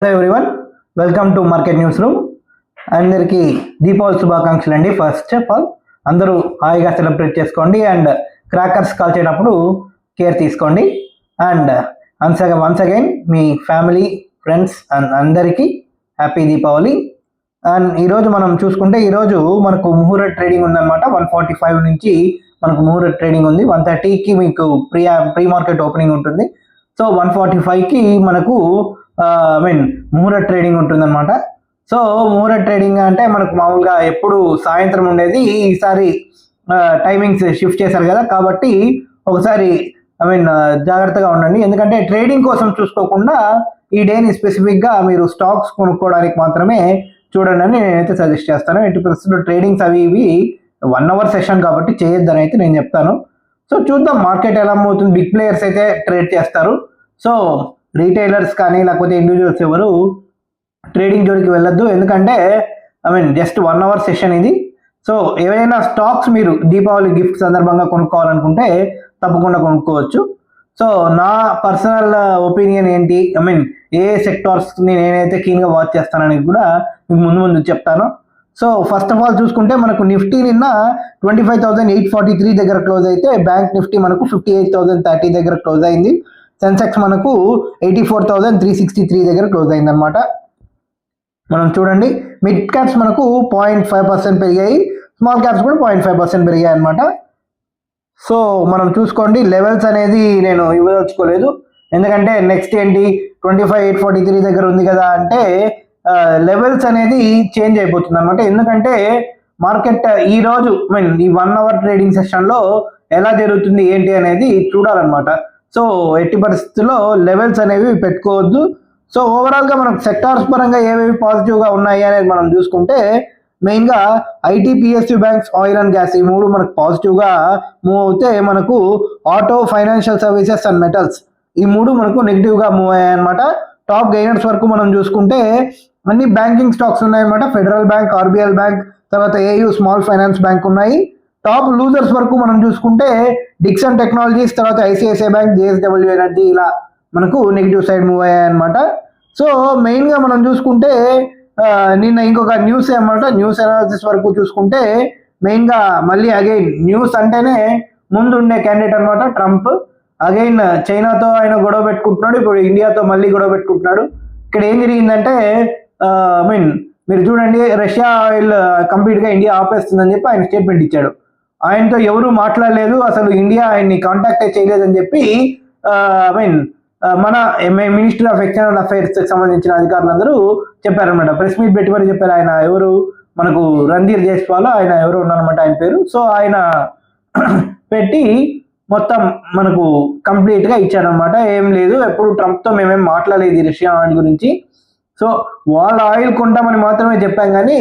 Hello everyone, welcome to market news room. అందరికీ దీపావళి శుభాకాంక్షలు అండి. ఫస్ట్ ఆఫ్ ఆల్ అందరూ హాయిగా సెలబ్రేట్ చేసుకోండి అండ్ క్రాకర్స్ కాల్చేటప్పుడు కేర్ తీసుకోండి. And once again me family friends and అందరికీ హ్యాపీ దీపావళి. అండ్ ఈరోజు మనం చూసుకుంటే ఈరోజు మనకు ముహూర్త ట్రేడింగ్ ఉందన్నమాట. 145 నుంచి మనకు ముహూర్త ట్రేడింగ్ ఉంది. 130కి మీకు ప్రీ మార్కెట్ ఓపెనింగ్ ఉంటుంది. సో 145కి మనకు ముహూర్త ట్రేడింగ్ ఉంటుందన్నమాట. సో ముహూర్త ట్రేడింగ్ అంటే మనకు మామూలుగా ఎప్పుడు సాయంత్రం ఉండేది, ఈసారి టైమింగ్స్ షిఫ్ట్ చేశారు కదా, కాబట్టి ఒకసారి జాగ్రత్తగా ఉండండి. ఎందుకంటే ట్రేడింగ్ కోసం చూసుకోకుండా ఈ డేని స్పెసిఫిక్గా మీరు స్టాక్స్ కొనుక్కోవడానికి మాత్రమే చూడండి అని నేనైతే సజెస్ట్ చేస్తాను. ఎట్టి పరిస్థితుల్లో ట్రేడింగ్స్ అవి ఇవి 1 hour సెషన్ కాబట్టి చేయొద్దని అయితే నేను చెప్తాను. సో చూద్దాం మార్కెట్ ఎలా అవుతుంది. బిగ్ ప్లేయర్స్ అయితే ట్రేడ్ చేస్తారు. సో రీటైలర్స్ కానీ లేకపోతే ఇండివిజువల్స్ ఎవరు ట్రేడింగ్ జోడికి వెళ్ళొద్దు. ఎందుకంటే జస్ట్ 1 hour సెషన్ ఇది. సో ఏవైనా స్టాక్స్ మీరు దీపావళి గిఫ్ట్ సందర్భంగా కొనుక్కోవాలనుకుంటే తప్పకుండా కొనుక్కోవచ్చు. సో నా పర్సనల్ ఒపీనియన్ ఏంటి, ఏ సెక్టార్స్ని నేనైతే కీన్గా వాచ్ చేస్తానని కూడా మీకు ముందు చెప్తాను. సో ఫస్ట్ ఆఫ్ ఆల్ చూసుకుంటే మనకు నిఫ్టీ నిన్న 25,843 దగ్గర క్లోజ్ అయితే, బ్యాంక్ నిఫ్టీ మనకు 58,030 దగ్గర క్లోజ్ అయింది. సెన్సెక్స్ మనకు 84,363 దగ్గర క్లోజ్ అయింది అనమాట. మనం చూడండి మిడ్ క్యాప్స్ మనకు 0.5% పెరిగాయి, స్మాల్ క్యాప్స్ కూడా 0.5% పెరిగాయి అనమాట. సో మనం చూసుకోండి లెవెల్స్ అనేది నేను ఇవ్వదలుచుకోలేదు. ఎందుకంటే నెక్స్ట్ ఏంటి 25,843 దగ్గర ఉంది కదా అంటే లెవెల్స్ అనేది చేంజ్ అయిపోతుంది అనమాట. ఎందుకంటే మార్కెట్ ఈరోజు ఈ 1 hour ట్రేడింగ్ సెషన్లో ఎలా జరుగుతుంది ఏంటి అనేది చూడాలన్నమాట. సో ఎట్టి పరిస్థితుల్లో లెవెల్స్ అనేవి పెట్టుకోవద్దు. సో ఓవరాల్గా మనకు సెక్టార్స్ పరంగా ఏవేవి పాజిటివ్గా ఉన్నాయి అనేది మనం చూసుకుంటే మెయిన్గా IT, PSU banks, oil and gas ఈ మూడు మనకు పాజిటివ్గా మూవ్ అవుతే, మనకు auto, financial services and metals ఈ మూడు మనకు నెగిటివ్గా మూవ్ అయ్యాయి అనమాట. టాప్ గెయినర్స్ వరకు మనం చూసుకుంటే అన్ని బ్యాంకింగ్ స్టాక్స్ ఉన్నాయన్నమాట. ఫెడరల్ బ్యాంక్, ఆర్బిఎల్ బ్యాంక్, తర్వాత ఏయూ స్మాల్ ఫైనాన్స్ బ్యాంక్ ఉన్నాయి. టాప్ లూజర్స్ వరకు మనం చూసుకుంటే డిక్సన్ టెక్నాలజీస్, తర్వాత ఐసిఐసిఐ బ్యాంక్, జేఎస్డబ్ల్యూ ఎనర్జీ ఇలా మనకు నెగిటివ్ సైడ్ మూవ్ అయ్యాయి అనమాట. సో మెయిన్గా మనం చూసుకుంటే నిన్న ఇంకొక న్యూస్ ఏమన్నమాట, న్యూస్ అనాలిసిస్ వరకు చూసుకుంటే మెయిన్గా మళ్ళీ అగైన్ న్యూస్ అంటేనే ముందు ఉండే క్యాండిడేట్ అనమాట ట్రంప్. అగైన్ చైనాతో ఆయన గొడవ పెట్టుకుంటున్నాడు, ఇప్పుడు ఇండియాతో మళ్ళీ గొడవ పెట్టుకుంటున్నాడు. ఇక్కడ ఏం జరిగిందంటే మీరు చూడండి, రష్యా ఆయిల్ కంప్లీట్గా ఇండియా ఆపేస్తుందని చెప్పి ఆయన స్టేట్మెంట్ ఇచ్చాడు. ఆయనతో ఎవరు మాట్లాడలేదు, అసలు ఇండియా ఆయన్ని కాంటాక్టే చేయలేదని చెప్పి మన మినిస్ట్రీ ఆఫ్ ఎక్స్టర్నల్ అఫైర్స్ సంబంధించిన అధికారులందరూ చెప్పారనమాట. ప్రెస్ మీట్ పెట్టి మరి చెప్పారు. ఆయన ఎవరు, మనకు రణ్ధీర్ జైస్వాల్ ఆయన ఎవరు ఉన్నారనమాట ఆయన పేరు. సో ఆయన పెట్టి మొత్తం మనకు కంప్లీట్గా ఇచ్చాడనమాట. ఏం లేదు, ఎప్పుడు ట్రంప్తో మేమేం మాట్లాడలేదు ఈ రష్యా ఆయిల్ గురించి. సో వాళ్ళ ఆయిల్ కొంటామని మాత్రమే చెప్పాం కానీ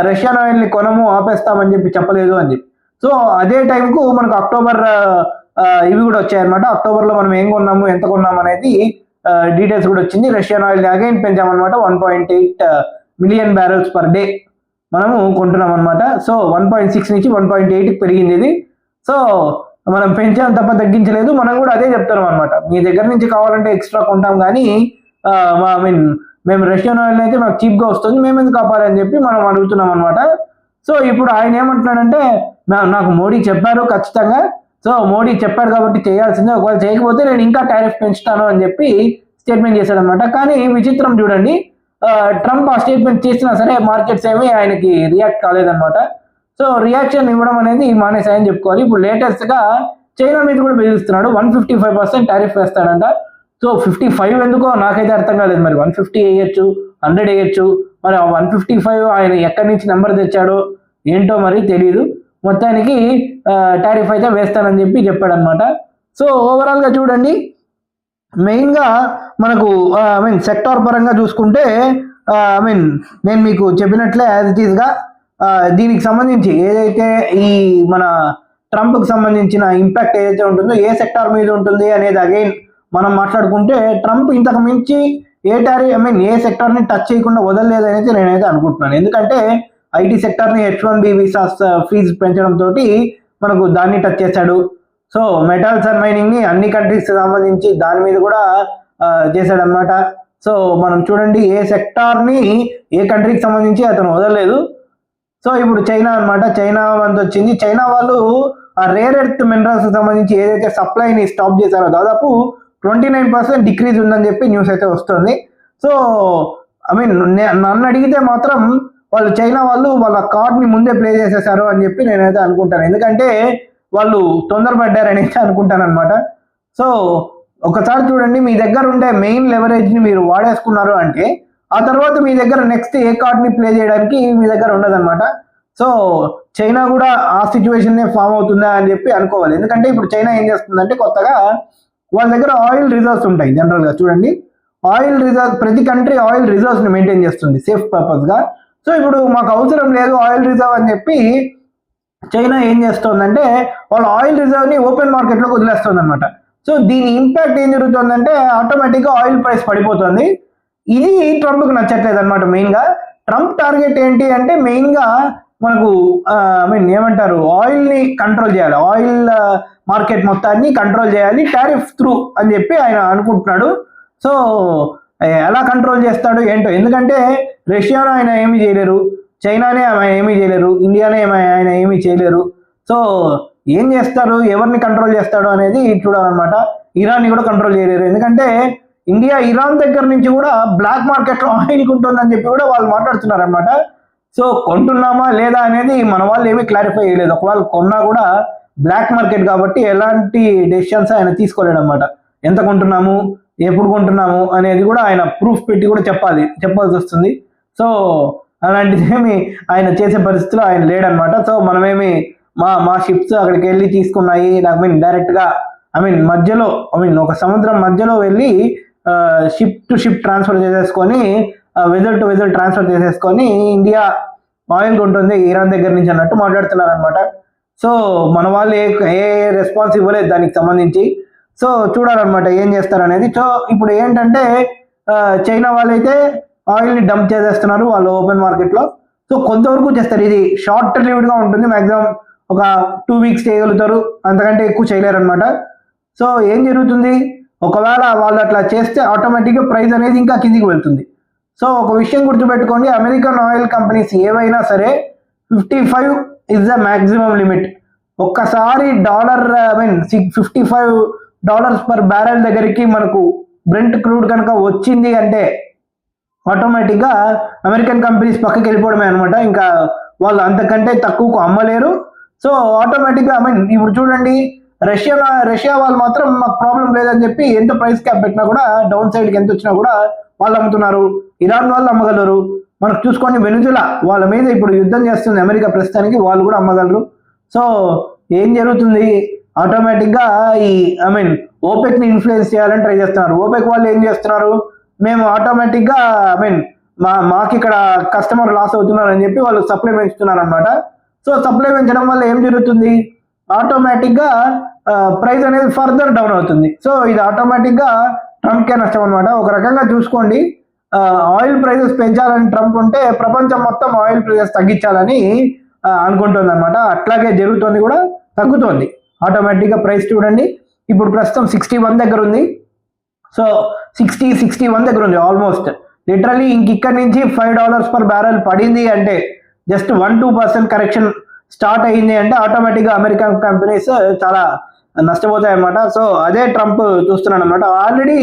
రష్యన్ ఆయిల్ని కొనము, ఆపేస్తామని చెప్పి చెప్పలేదు అని చెప్పి. సో అదే టైంకు మనకు అక్టోబర్ ఇవి కూడా వచ్చాయన్నమాట. అక్టోబర్లో మనం ఏం కొన్నాము, ఎంత కొన్నాము అనేది డీటెయిల్స్ కూడా వచ్చింది. రష్యన్ ఆయిల్ అగైన్ పెంచామన్నమాట. 1.8 మిలియన్ బ్యారెల్స్ పర్ డే మనము కొంటున్నాం అనమాట. సో 1.6 నుంచి 1.8కి పెరిగింది ఇది. సో మనం పెంచాం తప్ప తగ్గించలేదు. మనం కూడా అదే చెప్తున్నాం అనమాట, మీ దగ్గర నుంచి కావాలంటే ఎక్స్ట్రా కొంటాం కానీ మేము రష్యన్ ఆయిల్ అయితే మాకు చీప్గా వస్తుంది, మేము ఎందుకు కాపాలని చెప్పి మనం అడుగుతున్నాం అనమాట. సో ఇప్పుడు ఆయన ఏమంటున్నాడంటే నాకు మోడీ చెప్పారు ఖచ్చితంగా, సో మోడీ చెప్పారు కాబట్టి చేయాల్సిందే, ఒకవేళ చేయకపోతే నేను ఇంకా టారిఫ్ పెంచుతాను అని చెప్పి స్టేట్మెంట్ చేశాడనమాట. కానీ విచిత్రం చూడండి, ట్రంప్ ఆ స్టేట్మెంట్ చేసినా సరే మార్కెట్స్ ఏమీ ఆయనకి రియాక్ట్ కాలేదన్నమాట. సో రియాక్షన్ ఇవ్వడం అనేది మానేసాయని చెప్పుకోవాలి. ఇప్పుడు లేటెస్ట్గా చైనా మీద కూడా బెదిరిస్తున్నాడు, 155% టారిఫ్ వేస్తాడంట. సో 55 ఎందుకో నాకైతే అర్థం కాలేదు. మరి 150 వేయచ్చు, 100 వేయచ్చు, మరి 155 ఆయన ఎక్కడి నుంచి నెంబర్ తెచ్చాడో ఏంటో మరి తెలియదు. మొత్తానికి టారిఫ్ అయితే వేస్తానని చెప్పి చెప్పాడనమాట. సో ఓవరాల్గా చూడండి, మెయిన్గా మనకు సెక్టార్ పరంగా చూసుకుంటే నేను మీకు చెప్పినట్లే యాజ్ ఇట్ ఈస్గా దీనికి సంబంధించి ఏదైతే ఈ మన ట్రంప్కి సంబంధించిన ఇంపాక్ట్ ఏదైతే ఉంటుందో, ఏ సెక్టార్ మీద ఉంటుంది అనేది అగైన్ మనం మాట్లాడుకుంటే, ట్రంప్ ఇంతకు మించి ఏ సెక్టార్ని టచ్ చేయకుండా వదలలేదు అనేది నేనైతే అనుకుంటున్నాను. ఎందుకంటే ఐటీ సెక్టార్ని H1B వీసాస్ ఫీజు పెంచడంతో మనకు దాన్ని టచ్ చేశాడు. సో మెటల్స్ అండ్ మైనింగ్ని అన్ని కంట్రీస్ సంబంధించి దాని మీద కూడా చేశాడనమాట. సో మనం చూడండి ఏ సెక్టార్ని ఏ కంట్రీకి సంబంధించి అతను వదలలేదు. సో ఇప్పుడు చైనా అనమాట, చైనా వంతు వచ్చింది. చైనా వాళ్ళు ఆ రేర్ ఎర్త్ మినరల్స్ సంబంధించి ఏదైతే సప్లైని స్టాప్ చేశారో దాదాపు 29% డిక్రీజ్ ఉందని చెప్పి న్యూస్ అయితే వస్తుంది. సో ఐ మీన్ నన్ను అడిగితే మాత్రం వాళ్ళు చైనా వాళ్ళు వాళ్ళ కార్డ్ని ముందే ప్లే చేసేసారు అని చెప్పి నేనైతే అనుకుంటాను. ఎందుకంటే వాళ్ళు తొందరపడ్డారని అయితే అనుకుంటాను అనమాట. సో ఒకసారి చూడండి, మీ దగ్గర ఉండే మెయిన్ లెవరేజ్ని మీరు వాడేసుకున్నారు అంటే ఆ తర్వాత మీ దగ్గర నెక్స్ట్ ఏ కార్డ్ని ప్లే చేయడానికి మీ దగ్గర ఉండదన్నమాట. సో చైనా కూడా ఆ సిచ్యువేషన్నే ఫామ్ అవుతుందా అని చెప్పి అనుకోవాలి. ఎందుకంటే ఇప్పుడు చైనా ఏం చేస్తుందంటే కొత్తగా వాళ్ళ దగ్గర ఆయిల్ రిజర్వ్స్ ఉంటాయి. జనరల్గా చూడండి, ఆయిల్ రిజర్వ్, ప్రతి కంట్రీ ఆయిల్ రిజర్వ్స్ని మెయింటైన్ చేస్తుంది సేఫ్ పర్పస్గా. సో ఇప్పుడు మాకు అవసరం లేదు ఆయిల్ రిజర్వ్ అని చెప్పి చైనా ఏం చేస్తుందంటే వాళ్ళ ఆయిల్ రిజర్వ్ని ఓపెన్ మార్కెట్లోకి వదిలేస్తుంది అనమాట. సో దీని ఇంపాక్ట్ ఏం జరుగుతుందంటే ఆటోమేటిక్గా ఆయిల్ ప్రైస్ పడిపోతుంది. ఇది ట్రంప్కి నచ్చట్లేదు అనమాట. మెయిన్గా ట్రంప్ టార్గెట్ ఏంటి అంటే మెయిన్గా మనకు ఐ మీన్ ఏమంటారు, ఆయిల్ని కంట్రోల్ చేయాలి, ఆయిల్ మార్కెట్ మొత్తాన్ని కంట్రోల్ చేయాలి టారిఫ్ త్రూ అని చెప్పి ఆయన అనుకుంటున్నాడు. సో ఎలా కంట్రోల్ చేస్తాడు ఏంటో, ఎందుకంటే రష్యాను ఆయన ఏమీ చేయలేరు, చైనానే ఆయన ఏమీ చేయలేరు, ఇండియానే ఆయన ఏమీ చేయలేరు. సో ఏం చేస్తారు, ఎవరిని కంట్రోల్ చేస్తాడు అనేది చూడాలన్నమాట. ఇరాన్ని కూడా కంట్రోల్ చేయలేరు, ఎందుకంటే ఇండియా ఇరాన్ దగ్గర నుంచి కూడా బ్లాక్ మార్కెట్లో ఆయిల్ ఉంటుందని చెప్పి కూడా వాళ్ళు మాట్లాడుతున్నారు అనమాట. సో కొంటున్నామా లేదా అనేది మన వాళ్ళు ఏమీ క్లారిఫై చేయలేదు. ఒకవేళ కొన్నా కూడా బ్లాక్ మార్కెట్ కాబట్టి ఎలాంటి డెసిషన్స్ ఆయన తీసుకోలేడు అనమాట. ఎంత కొంటున్నాము, ఎప్పుడు కొంటున్నాము అనేది కూడా ఆయన ప్రూఫ్ పెట్టి కూడా చెప్పాల్సి వస్తుంది. సో అలాంటిది ఏమి ఆయన చేసే పరిస్థితిలో ఆయన లేడనమాట. సో మనమేమి మా షిప్స్ అక్కడికి వెళ్ళి తీసుకున్నాయి, ఐ మీన్ డైరెక్ట్గా మధ్యలో ఒక సముద్రం మధ్యలో వెళ్ళి షిప్ టు షిప్ ట్రాన్స్ఫర్ చేసేసుకొని వెజల్ టు వెజల్ ట్రాన్స్ఫర్ చేసేసుకొని ఇండియా ఆయిల్ కొంటుంది ఇరాన్ దగ్గర నుంచి అన్నట్టు మాట్లాడుతున్నారు అనమాట. సో మన వాళ్ళు ఏ రెస్పాన్స్ ఇవ్వలేదు దానికి సంబంధించి. సో చూడాలన్నమాట ఏం చేస్తారనేది. సో ఇప్పుడు ఏంటంటే చైనా వాళ్ళైతే ఆయిల్ని డంప్ చేసేస్తున్నారు వాళ్ళు ఓపెన్ మార్కెట్లో. సో కొంతవరకు చేస్తారు, ఇది షార్ట్ లిమిట్గా ఉంటుంది, మ్యాక్సిమం ఒక 2 వీక్స్ చేయగలుగుతారు, అంతకంటే ఎక్కువ చేయలేరు అనమాట. సో ఏం జరుగుతుంది, ఒకవేళ వాళ్ళు అట్లా చేస్తే ఆటోమేటిక్గా ప్రైస్ అనేది ఇంకా కిందికి వెళ్తుంది. సో ఒక విషయం గుర్తుపెట్టుకోండి, అమెరికన్ ఆయిల్ కంపెనీస్ ఏవైనా సరే 55 ఇస్ ద మ్యాక్సిమం లిమిట్. ఒక్కసారి $55 పర్ బ్యారెల్ దగ్గరికి మనకు బ్రెంట్ క్రూడ్ కనుక వచ్చింది అంటే ఆటోమేటిక్గా అమెరికన్ కంపెనీస్ పక్కకి వెళ్ళిపోవడమే అనమాట. ఇంకా వాళ్ళు అంతకంటే తక్కువకు అమ్మలేరు. సో ఆటోమేటిక్గా ఇప్పుడు చూడండి, రష్యా వాళ్ళు మాత్రం మాకు ప్రాబ్లం లేదని చెప్పి ఎంత ప్రైస్ క్యాప్ పెట్టినా కూడా డౌన్ సైడ్కి ఎంత వచ్చినా కూడా వాళ్ళు అమ్ముతున్నారు. ఇరాన్ వాళ్ళు అమ్మగలరు. మనకు చూసుకోండి, వెనుజులా వాళ్ళ మీద ఇప్పుడు యుద్ధం చేస్తుంది అమెరికా ప్రస్తుతానికి, వాళ్ళు కూడా అమ్మగలరు. సో ఏం జరుగుతుంది, ఆటోమేటిక్గా ఈ ఓపెక్ని ఇన్ఫ్లుయెన్స్ చేయాలని ట్రై చేస్తున్నారు. ఓపెక్ వాళ్ళు ఏం చేస్తున్నారు, మేము ఆటోమేటిక్గా మాకు ఇక్కడ కస్టమర్ లాస్ అవుతున్నారు అని చెప్పి వాళ్ళు సప్లై పెంచుతున్నారు అనమాట. సో సప్లై పెంచడం వల్ల ఏం జరుగుతుంది, ఆటోమేటిక్గా ప్రైస్ అనేది ఫర్దర్ డౌన్ అవుతుంది. సో ఇది ఆటోమేటిక్గా ట్రంప్కే నష్టం అనమాట. ఒక రకంగా చూసుకోండి, ఆయిల్ ప్రైజెస్ పెంచాలని ట్రంప్ ఉంటే ప్రపంచం మొత్తం ఆయిల్ ప్రైజెస్ తగ్గించాలని అనుకుంటుంది అనమాట. అట్లాగే జరుగుతుంది కూడా, తగ్గుతోంది ఆటోమేటిక్గా. ప్రైస్ చూడండి, ఇప్పుడు ప్రస్తుతం 61 దగ్గర ఉంది. సో 61 దగ్గర ఉంది ఆల్మోస్ట్. లిటరలీ ఇక్కడ నుంచి $5 పర్ బ్యారెల్ పడింది అంటే, జస్ట్ 1-2% కరెక్షన్ స్టార్ట్ అయ్యింది అంటే ఆటోమేటిక్గా అమెరికన్ కంపెనీస్ చాలా నష్టపోతాయి అన్నమాట. సో అదే ట్రంప్ చూస్తున్నాడు అనమాట. ఆల్రెడీ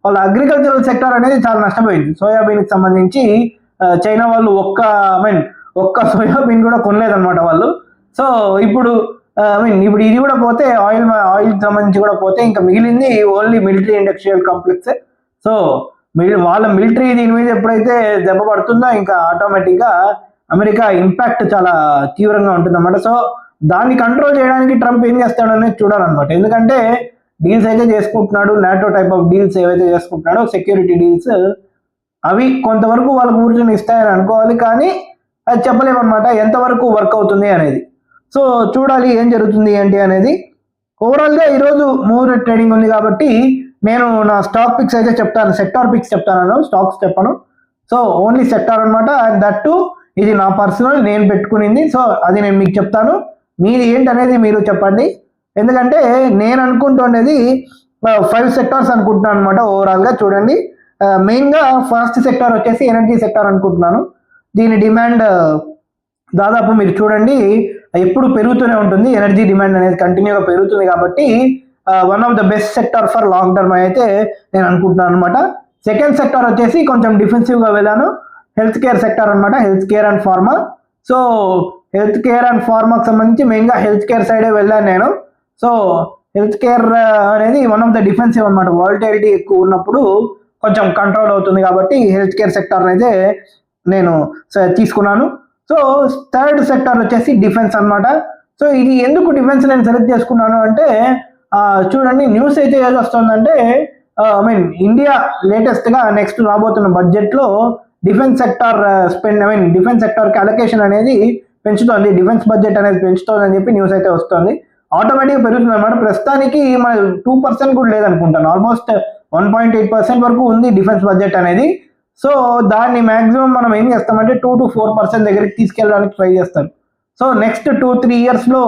వాళ్ళ అగ్రికల్చరల్ సెక్టర్ అనేది చాలా నష్టపోయింది. సోయాబీన్కి సంబంధించి చైనా వాళ్ళు ఒక్క సోయాబీన్ కూడా కొనలేదన్నమాట వాళ్ళు. సో ఇప్పుడు ఇప్పుడు ఇది కూడా పోతే, ఆయిల్ సంబంధించి కూడా పోతే ఇంకా మిగిలింది only military industrial complex. So వాళ్ళ మిలిటరీ దీని మీద ఎప్పుడైతే దెబ్బ పడుతుందో ఇంకా ఆటోమేటిక్గా అమెరికా ఇంపాక్ట్ చాలా తీవ్రంగా ఉంటుంది అన్నమాట. సో దాన్ని కంట్రోల్ చేయడానికి ట్రంప్ ఏం చేస్తాడు అనేది చూడాలన్నమాట. ఎందుకంటే డీల్స్ అయితే చేసుకుంటున్నాడు, నాటో టైప్ ఆఫ్ డీల్స్ ఏవైతే చేసుకుంటున్నాడో సెక్యూరిటీ డీల్స్, అవి కొంతవరకు వాళ్ళకు కూర్చొని ఇస్తాయని అనుకోవాలి, కానీ అది చెప్పలేమన్నమాట ఎంతవరకు వర్క్ అవుతుంది అనేది. సో చూడాలి ఏం జరుగుతుంది ఏంటి అనేది. ఓవరాల్గా ఈరోజు మూవ్ ట్రేడింగ్ ఉంది కాబట్టి నేను నా స్టాక్ పిక్స్ అయితే చెప్తాను, సెక్టార్ పిక్స్ చెప్తాను, స్టాక్స్ చెప్పను. సో ఓన్లీ సెక్టార్ అనమాట. అండ్ దట్ టు ఇది నా పర్సనల్, నేను పెట్టుకునింది. సో అది నేను మీకు చెప్తాను, మీది ఏంటనేది మీరు చెప్పండి. ఎందుకంటే నేను అనుకుంటున్నది 5 సెక్టార్స్ అనుకుంటున్నాను అనమాట ఓవరాల్గా. చూడండి, మెయిన్గా ఫస్ట్ సెక్టార్ వచ్చేసి ఎనర్జీ సెక్టార్ అనుకుంటున్నాను. దీని డిమాండ్ దాదాపు మీరు చూడండి ఎప్పుడు పెరుగుతూనే ఉంటుంది. ఎనర్జీ డిమాండ్ అనేది కంటిన్యూగా పెరుగుతుంది కాబట్టి one of the best sector for long term అయితే నేను అనుకుంటున్నాను అనమాట. సెకండ్ సెక్టార్ వచ్చేసి కొంచెం డిఫెన్సివ్గా వెళ్ళాను, హెల్త్ కేర్ సెక్టార్ అనమాట. Health care and pharma. So health care and ఫార్మాకి సంబంధించి మెయిన్గా హెల్త్ కేర్ సైడే వెళ్ళాను నేను. సో హెల్త్ కేర్ అనేది వన్ ఆఫ్ ద డిఫెన్సివ్ అనమాట. వాలటిలిటీ ఎక్కువ ఉన్నప్పుడు కొంచెం కంట్రోల్ అవుతుంది కాబట్టి హెల్త్ కేర్ సెక్టార్ అయితే నేను తీసుకున్నాను. సో థర్డ్ సెక్టార్ వచ్చేసి డిఫెన్స్ అనమాట. సో ఇది ఎందుకు డిఫెన్స్ నేను సెలెక్ట్ చేసుకున్నాను అంటే చూడండి న్యూస్ అయితే ఏది వస్తుందంటే ఇండియా లేటెస్ట్గా నెక్స్ట్ రాబోతున్న బడ్జెట్లో డిఫెన్స్ సెక్టార్ డిఫెన్స్ సెక్టార్కి అలొకేషన్ అనేది పెంచుతోంది, డిఫెన్స్ బడ్జెట్ అనేది పెంచుతోంది అని చెప్పి న్యూస్ అయితే వస్తుంది. ఆటోమేటిక్గా పెరుగుతుంది అనమాట. ప్రస్తుతానికి మన 2% కూడా లేదనుకుంటాను, ఆల్మోస్ట్ 1.8% వరకు ఉంది డిఫెన్స్ బడ్జెట్ అనేది. సో దాన్ని మ్యాక్సిమం మనం ఏం చేస్తామంటే 2 to 4% దగ్గరికి తీసుకెళ్ళడానికి ట్రై చేస్తాం. సో నెక్స్ట్ 2-3 ఇయర్స్లో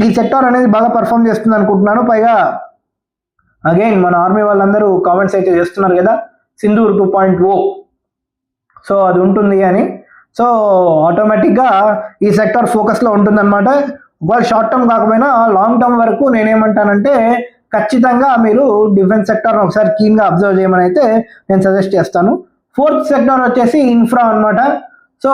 ఈ సెక్టార్ అనేది బాగా పర్ఫామ్ చేస్తుంది అనుకుంటున్నాను. పైగా అగైన్ మన ఆర్మీ వాళ్ళందరూ కామెంట్స్ అయితే చేస్తున్నారు కదా, సింధూర్ 2.0, సో అది ఉంటుంది అని. సో ఆటోమేటిక్గా ఈ సెక్టార్ ఫోకస్లో ఉంటుందన్నమాట. ఒకవేళ షార్ట్ టర్మ్ కాకపోయినా లాంగ్ టర్మ్ వరకు నేనేమంటానంటే ఖచ్చితంగా మీరు డిఫెన్స్ సెక్టార్ ఒకసారి కీన్గా అబ్జర్వ్ చేయమని అయితే నేను సజెస్ట్ చేస్తాను. ఫోర్త్ సెక్టార్ వచ్చేసి ఇన్ఫ్రా అనమాట. సో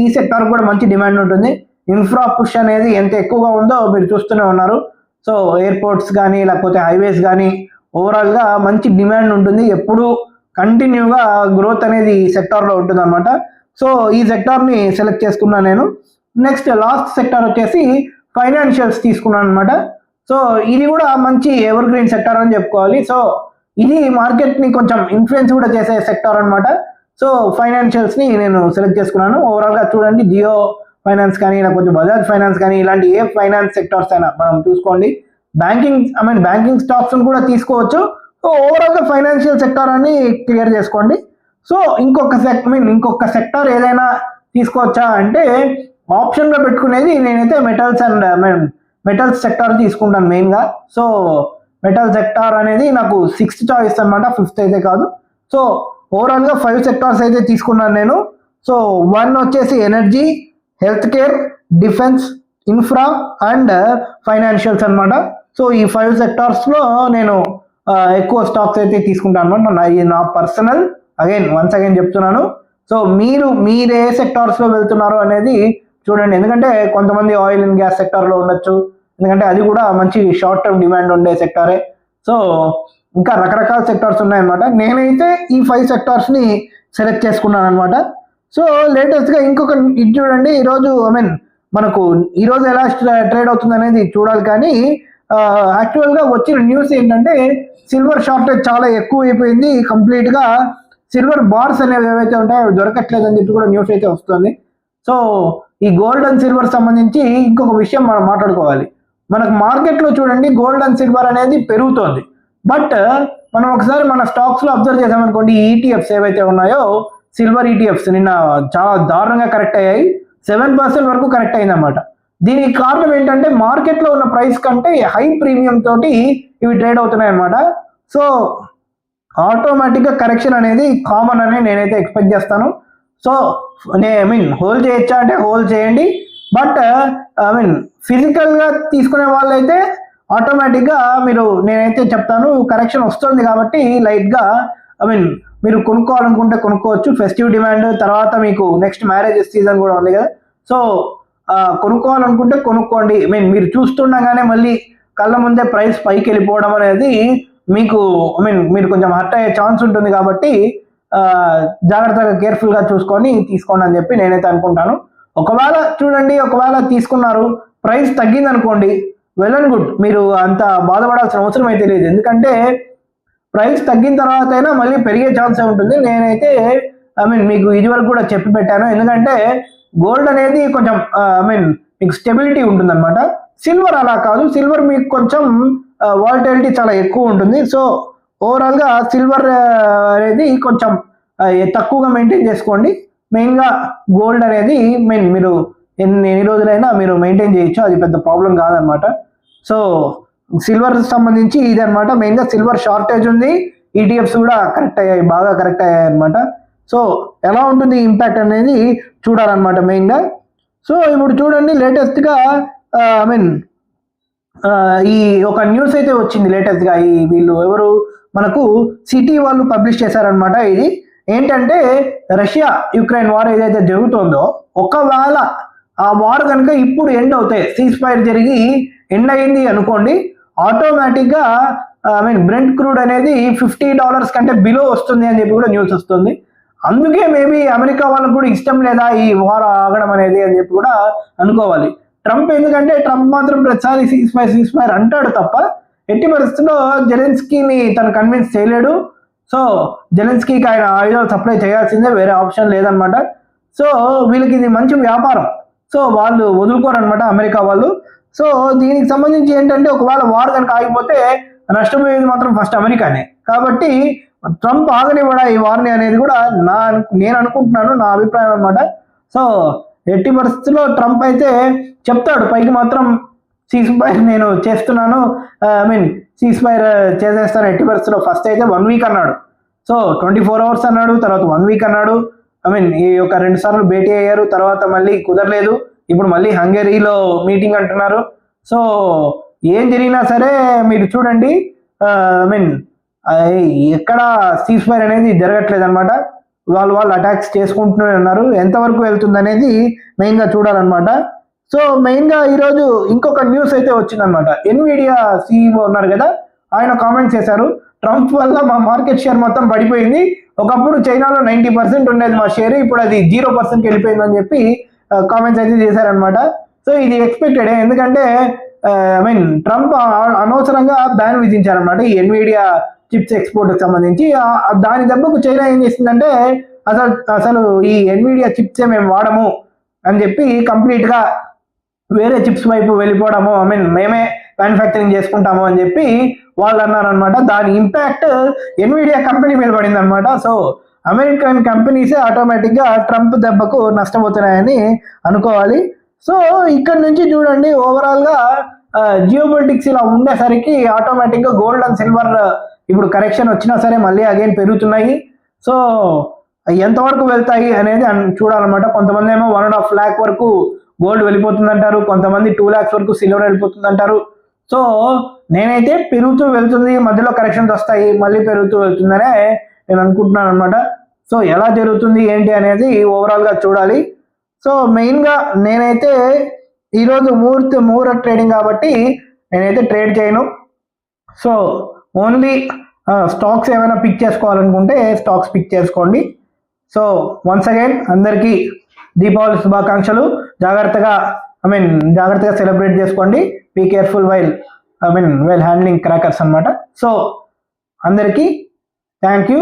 ఈ సెక్టార్ కూడా మంచి డిమాండ్ ఉంటుంది. ఇన్ఫ్రా పుష్ అనేది ఎంత ఎక్కువగా ఉందో మీరు చూస్తూనే ఉన్నారు. సో ఎయిర్పోర్ట్స్ కానీ లేకపోతే హైవేస్ కానీ ఓవరాల్గా మంచి డిమాండ్ ఉంటుంది. ఎప్పుడు కంటిన్యూగా గ్రోత్ అనేది ఈ సెక్టార్లో ఉంటుంది అనమాట. సో ఈ సెక్టార్ని సెలెక్ట్ చేసుకున్నాను నేను. నెక్స్ట్ లాస్ట్ సెక్టార్ వచ్చేసి ఫైనాన్షియల్స్ తీసుకున్నాను అనమాట. సో ఇది కూడా మంచి ఎవర్ గ్రీన్ సెక్టార్ అని చెప్పుకోవాలి. సో ఇది మార్కెట్ని కొంచెం ఇన్ఫ్లుయెన్స్ కూడా చేసే సెక్టార్ అనమాట. సో ఫైనాన్షియల్స్ని నేను సెలెక్ట్ చేసుకున్నాను. ఓవరాల్గా చూడండి జియో ఫైనాన్స్ కానీ లేకపోతే బజాజ్ ఫైనాన్స్ కానీ ఇలాంటి ఏ ఫైనాన్స్ సెక్టార్స్ అయినా మనం చూసుకోండి. బ్యాంకింగ్ స్టాక్స్ని కూడా తీసుకోవచ్చు. సో ఓవరాల్గా ఫైనాన్షియల్ సెక్టార్ అని క్లియర్ చేసుకోండి. సో ఇంకొక సెక్టార్ ఏదైనా తీసుకోవచ్చా అంటే ఆప్షన్గా పెట్టుకునేది నేనైతే మెటల్స్ సెక్టార్ తీసుకుంటాను మెయిన్గా. సో మెటల్ సెక్టార్ అనేది నాకు 6th చాయిస్ అనమాట, 5th అయితే కాదు. సో ఓవరాల్గా 5 సెక్టార్స్ అయితే తీసుకున్నాను నేను. సో 1 వచ్చేసి energy, health care, defence, infra and financials అనమాట. సో ఈ 5 సెక్టార్స్లో నేను ఎక్కువ స్టాక్స్ అయితే తీసుకుంటాను అనమాట. నా పర్సనల్ వన్స్ అగైన్ చెప్తున్నాను. సో మీరు ఏ సెక్టార్స్లో వెళ్తున్నారు అనేది చూడండి. ఎందుకంటే కొంతమంది ఆయిల్ అండ్ గ్యాస్ సెక్టార్లో ఉండొచ్చు, ఎందుకంటే అది కూడా మంచి షార్ట్ టర్మ్ డిమాండ్ ఉండే సెక్టారే. సో ఇంకా రకరకాల సెక్టార్స్ ఉన్నాయన్నమాట. నేనైతే ఈ 5 సెక్టార్స్ని సెలెక్ట్ చేసుకున్నాను అనమాట. సో లేటెస్ట్గా ఇంకొక ఇది చూడండి. ఈరోజు మనకు ఈరోజు ఎలా ట్రేడ్ అవుతుంది అనేది చూడాలి. కానీ యాక్చువల్గా వచ్చిన న్యూస్ ఏంటంటే సిల్వర్ షార్టేజ్ చాలా ఎక్కువ అయిపోయింది. కంప్లీట్గా సిల్వర్ బార్స్ అనేవి ఏవైతే ఉంటాయో అవి దొరకట్లేదు అని చెప్పి కూడా న్యూస్ అయితే వస్తుంది. సో ఈ గోల్డ్ అండ్ సిల్వర్ సంబంధించి ఇంకొక విషయం మనం మాట్లాడుకోవాలి. మనకు మార్కెట్లో చూడండి గోల్డ్ అండ్ సిల్వర్ అనేది పెరుగుతోంది. బట్ మనం ఒకసారి మన స్టాక్స్లో అబ్జర్వ్ చేసామనుకోండి, ఈ ఈటీఎఫ్స్ ఏవైతే ఉన్నాయో సిల్వర్ ఈటీఎఫ్స్ నిన్న చాలా దారుణంగా కరెక్ట్ అయ్యాయి. 7% వరకు కరెక్ట్ అయిందన్నమాట. దీనికి కారణం ఏంటంటే మార్కెట్లో ఉన్న ప్రైస్ కంటే హై ప్రీమియం తోటి ఇవి ట్రేడ్ అవుతున్నాయి అన్నమాట. సో ఆటోమేటిక్గా కరెక్షన్ అనేది కామన్ అని నేనైతే ఎక్స్పెక్ట్ చేస్తాను. సో హోల్డ్ చేయొచ్చా అంటే హోల్డ్ చేయండి. బట్ ఫిజికల్గా తీసుకునే వాళ్ళైతే ఆటోమేటిక్గా నేనైతే చెప్తాను కరెక్షన్ వస్తుంది కాబట్టి లైట్గా మీరు కొనుక్కోవాలనుకుంటే కొనుక్కోవచ్చు. ఫెస్టివ్ డిమాండ్ తర్వాత మీకు నెక్స్ట్ మ్యారేజ్ సీజన్ కూడా ఉంది కదా. సో కొనుక్కోవాలనుకుంటే కొనుక్కోండి. మీరు చూస్తుండగానే మళ్ళీ కళ్ళ ముందే ప్రైస్ పైకి వెళ్ళిపోవడం అనేది మీకు మీరు కొంచెం హర్ట్ అయ్యే ఛాన్స్ ఉంటుంది కాబట్టి జాగ్రత్తగా కేర్ఫుల్గా చూసుకొని తీసుకోండి అని చెప్పి నేనైతే అనుకుంటాను. ఒకవేళ తీసుకున్నారు, ప్రైస్ తగ్గింది అనుకోండి, వెల్ అండ్ గుడ్, మీరు అంత బాధపడాల్సిన అవసరం అయితే లేదు. ఎందుకంటే ప్రైస్ తగ్గిన తర్వాత అయినా మళ్ళీ పెరిగే ఛాన్సే ఉంటుంది. నేనైతే మీకు ఇదివరకు కూడా చెప్పి పెట్టాను. ఎందుకంటే గోల్డ్ అనేది కొంచెం మీకు స్టెబిలిటీ ఉంటుంది అనమాట. సిల్వర్ అలా కాదు. సిల్వర్ మీకు కొంచెం వాలటిలిటీ చాలా ఎక్కువ ఉంటుంది. సో ఓవరాల్గా సిల్వర్ అనేది కొంచెం తక్కువగా మెయింటైన్ చేసుకోండి. మెయిన్గా గోల్డ్ అనేది మీరు ఎన్ని రోజులైనా మీరు మెయింటైన్ చేయొచ్చు, అది పెద్ద ప్రాబ్లం కాదనమాట. సో సిల్వర్ సంబంధించి ఇది అనమాట. మెయిన్గా సిల్వర్ షార్టేజ్ ఉంది. ఈటీఎఫ్స్ కూడా కరెక్ట్ అయ్యాయి, బాగా కరెక్ట్ అయ్యాయి అనమాట. సో ఎలా ఉంటుంది ఇంపాక్ట్ అనేది చూడాలన్నమాట మెయిన్గా. సో ఇప్పుడు చూడండి లేటెస్ట్గా ఐ మీన్ ఈ ఒక న్యూస్ అయితే వచ్చింది లేటెస్ట్గా. ఈ వీళ్ళు ఎవరు మనకు సిటీ వాళ్ళు పబ్లిష్ చేశారనమాట. ఇది ఏంటంటే రష్యా యుక్రెయిన్ వార్ ఏదైతే జరుగుతుందో ఒకవేళ ఆ వార్ కనుక ఇప్పుడు ఎండ్ అవుతాయి, సీజ్ ఫైర్ జరిగి ఎండ్ అయింది అనుకోండి, ఆటోమేటిక్గా ఐ మీన్ బ్రెంట్ క్రూడ్ అనేది $50 కంటే బిలో వస్తుంది అని చెప్పి కూడా న్యూస్ వస్తుంది. అందుకే మేబీ అమెరికా వాళ్ళకు కూడా ఇష్టం లేదా ఈ వార్ ఆగడం అనేది అని చెప్పి కూడా అనుకోవాలి. ట్రంప్ ఎందుకంటే ట్రంప్ మాత్రం ప్రతిసారి సీజ్ ఫైర్ అంటాడు తప్ప ఎట్టి పరిస్థితుల్లో జెలెన్స్కీని తను కన్విన్స్ చేయలేడు. సో జెలెన్స్కీకి ఆయన ఆయుధాలు సప్లై చేయాల్సిందే, వేరే ఆప్షన్ లేదనమాట. సో వీళ్ళకి ఇది మంచి వ్యాపారం, సో వాళ్ళు వదులుకోరనమాట అమెరికా వాళ్ళు. సో దీనికి సంబంధించి ఏంటంటే ఒకవేళ వార్ కనుక ఆగిపోతే నష్టపోయేది మాత్రం ఫస్ట్ అమెరికానే. కాబట్టి ట్రంప్ ఆగనివ్వడా ఈ వార్ని అనేది కూడా నేను అనుకుంటున్నాను, నా అభిప్రాయం అనమాట. సో ఎట్టి పరిస్థితుల్లో ట్రంప్ అయితే చెప్తాడు పైకి మాత్రం సీజ్ ఫైర్ నేను చేస్తున్నాను, ఐ మీన్ సీజ్ ఫైర్ చేసేస్తాను ఎట్టి పరిస్థితుల్లో. ఫస్ట్ అయితే 1 వీక్ అన్నాడు, సో 24 hours అన్నాడు, తర్వాత 1 వీక్ అన్నాడు. ఐ మీన్ ఈ యొక్క 2 సార్లు భేటీ అయ్యారు, తర్వాత మళ్ళీ కుదరలేదు, ఇప్పుడు మళ్ళీ హంగేరీలో మీటింగ్ అంటున్నారు. సో ఏం జరిగినా సరే మీరు చూడండి, ఐ మీన్ ఎక్కడ సీజ్ ఫైర్ అనేది జరగట్లేదు అనమాట. వాళ్ళు అటాక్స్ చేసుకుంటూనే ఉన్నారు. ఎంతవరకు వెళ్తుంది అనేది మెయిన్గా చూడాలన్నమాట. సో మెయిన్గా ఈరోజు ఇంకొక న్యూస్ అయితే వచ్చిందనమాట. ఎన్విడియా CEO ఉన్నారు కదా, ఆయన కామెంట్స్ చేశారు, ట్రంప్ వల్ల మా మార్కెట్ షేర్ మొత్తం పడిపోయింది, ఒకప్పుడు చైనాలో 90% ఉండేది మా షేర్, ఇప్పుడు అది 0%కి వెళ్ళిపోయిందని చెప్పి కామెంట్స్ అయితే చేశారనమాట. సో ఇది ఎక్స్పెక్టెడ్, ఎందుకంటే ఐ మీన్ ట్రంప్ అనవసరంగా బ్యాన్ విధించారనమాట ఈ ఎన్విడియా చిప్స్ ఎక్స్పోర్ట్కి సంబంధించి. దాని దెబ్బకు చైనా ఏం చేసిందంటే అసలు ఈ ఎన్విడియా చిప్సే మేము వాడము అని చెప్పి కంప్లీట్గా వేరే చిప్స్ వైపు వెళ్ళిపోవడము, ఐ మీన్ మేమే మ్యానుఫ్యాక్చరింగ్ చేసుకుంటాము అని చెప్పి వాళ్ళు అన్నారనమాట. దాని ఇంపాక్ట్ ఎన్విడియా కంపెనీ మీద పడింది అనమాట. సో అమెరికన్ కంపెనీసే ఆటోమేటిక్గా ట్రంప్ దెబ్బకు నష్టపోతున్నాయని అనుకోవాలి. సో ఇక్కడ నుంచి చూడండి ఓవరాల్గా జియోపొలిటిక్స్ ఇలా ఉండేసరికి ఆటోమేటిక్గా గోల్డ్ అండ్ సిల్వర్ ఇప్పుడు కరెక్షన్ వచ్చినా సరే మళ్ళీ అగైన్ పెరుగుతున్నాయి. సో ఎంతవరకు వెళ్తాయి అనేది చూడాలన్నమాట. కొంతమంది ఏమో 1.5 lakh వరకు గోల్డ్ వెళ్ళిపోతుంది అంటారు, కొంతమంది 2 lakhs వరకు సిల్వర్ వెళ్ళిపోతుంది అంటారు. సో నేనైతే పెరుగుతూ వెళ్తుంది, మధ్యలో కరెక్షన్స్ వస్తాయి, మళ్ళీ పెరుగుతూ వెళ్తుందనే నేను అనుకుంటున్నాను అనమాట. సో ఎలా జరుగుతుంది ఏంటి అనేది ఓవరాల్గా చూడాలి. సో మెయిన్గా నేనైతే ఈరోజు ముహూర్త ట్రేడింగ్ కాబట్టి నేనైతే ట్రేడ్ చేయను. సో ఓన్లీ స్టాక్స్ ఏమైనా పిక్ చేసుకోవాలనుకుంటే స్టాక్స్ పిక్ చేసుకోండి. సో వన్స్ అగైన్ అందరికీ దీపావళి శుభాకాంక్షలు. జాగ్రత్తగా సెలబ్రేట్ చేసుకోండి. Be careful while handling crackers అనమాట. సో అందరికీ thank you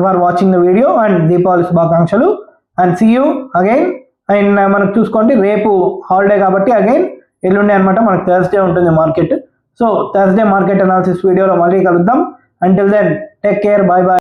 for watching the video and Deepavali శుభాకాంక్షలు and see you again. And మనకు చూసుకోండి రేపు హాలిడే కాబట్టి అగైన్ ఎల్లుండే అనమాట మనకు థర్స్డే ఉంటుంది market. So Thursday market analysis వీడియోలో మళ్ళీ కలుద్దాం. Until then take care, bye bye.